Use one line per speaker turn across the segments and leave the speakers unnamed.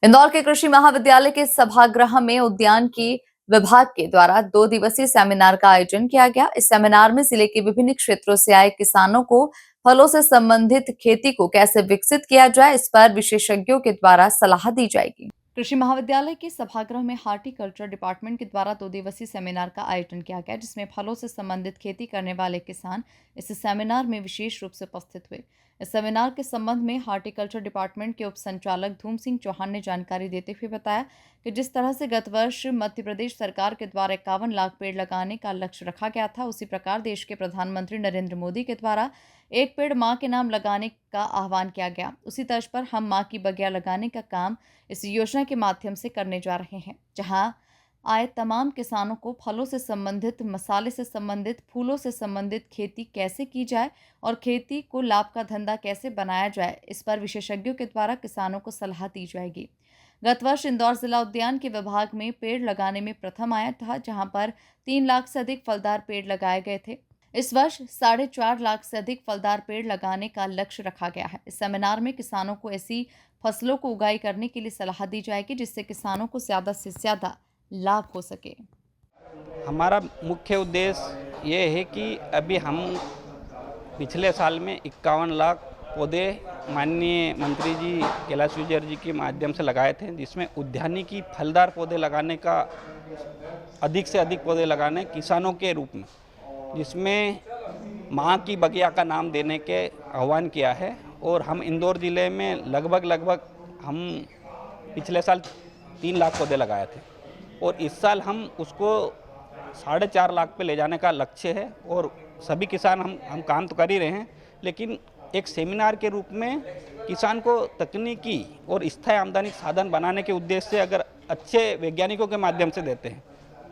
इंदौर के कृषि महाविद्यालय के सभागृह में उद्यान की विभाग के द्वारा 2 दिवसीय सेमिनार का आयोजन किया गया। इस सेमिनार में जिले के विभिन्न क्षेत्रों से आए किसानों को फलों से संबंधित खेती को कैसे विकसित किया जाए, इस पर विशेषज्ञों के द्वारा सलाह दी जाएगी। कृषि महाविद्यालय के सभागृह में हार्टिकल्चर डिपार्टमेंट के द्वारा 2 दिवसीय सेमिनार का आयोजन किया गया, जिसमें फलों से संबंधित खेती करने वाले किसान इस सेमिनार में विशेष रूप से उपस्थित हुए। इस सेमिनार के संबंध में हार्टिकल्चर डिपार्टमेंट के उप संचालक धूम सिंह चौहान ने जानकारी देते हुए बताया कि जिस तरह से गत वर्ष मध्य प्रदेश सरकार के द्वारा 51 लाख पेड़ लगाने का लक्ष्य रखा गया था, उसी प्रकार देश के प्रधानमंत्री नरेंद्र मोदी के द्वारा एक पेड़ मां के नाम लगाने का आह्वान किया गया। उसी तर्ज पर हम मां की बगिया लगाने का काम इस योजना के माध्यम से करने जा रहे हैं, जहां आए तमाम किसानों को फलों से संबंधित, मसाले से संबंधित, फूलों से संबंधित खेती कैसे की जाए और खेती को लाभ का धंधा कैसे बनाया जाए, इस पर विशेषज्ञों के द्वारा किसानों को सलाह दी जाएगी। गत वर्ष इंदौर जिला उद्यान के विभाग में पेड़ लगाने में प्रथम आया था, जहां पर 3 लाख से अधिक फलदार पेड़ लगाए गए थे। इस वर्ष 4.5 लाख से अधिक फलदार पेड़ लगाने का लक्ष्य रखा गया है। इस सेमिनार में किसानों को ऐसी फसलों को उगाई करने के लिए सलाह दी जाएगी, जिससे किसानों को ज़्यादा से ज़्यादा लाभ हो सके।
हमारा मुख्य उद्देश्य ये है कि अभी हम पिछले साल में 51 लाख पौधे माननीय मंत्री जी कैलाश विजयवर्गीय जी के माध्यम से लगाए थे, जिसमें उद्यानिकी फलदार पौधे लगाने का, अधिक से अधिक पौधे लगाने किसानों के रूप में, जिसमें माँ की बगिया का नाम देने के आह्वान किया है। और हम इंदौर ज़िले में लगभग हम पिछले साल 3 लाख पौधे लगाए थे और इस साल हम उसको 4.5 लाख पे ले जाने का लक्ष्य है। और सभी किसान हम काम तो कर ही रहे हैं, लेकिन एक सेमिनार के रूप में किसान को तकनीकी और स्थायी आमदनी साधन बनाने के उद्देश्य से अगर अच्छे वैज्ञानिकों के माध्यम से देते हैं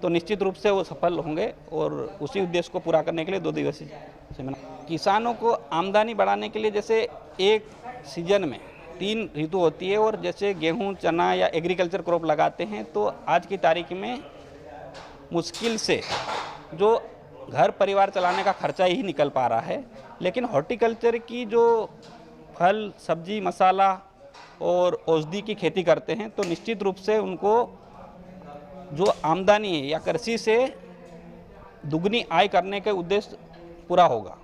तो निश्चित रूप से वो सफल होंगे। और उसी उद्देश्य को पूरा करने के लिए 2 दिवसीय सेमिनार। किसानों को आमदनी बढ़ाने के लिए, जैसे एक सीजन में 3 ऋतु होती है और जैसे गेहूं, चना या एग्रीकल्चर क्रॉप लगाते हैं, तो आज की तारीख में मुश्किल से जो घर परिवार चलाने का खर्चा ही निकल पा रहा है। लेकिन हॉर्टिकल्चर की जो फल, सब्जी, मसाला और औषधि की खेती करते हैं, तो निश्चित रूप से उनको जो आमदनी है या कृषि से दुगनी आय करने के उद्देश्य पूरा होगा।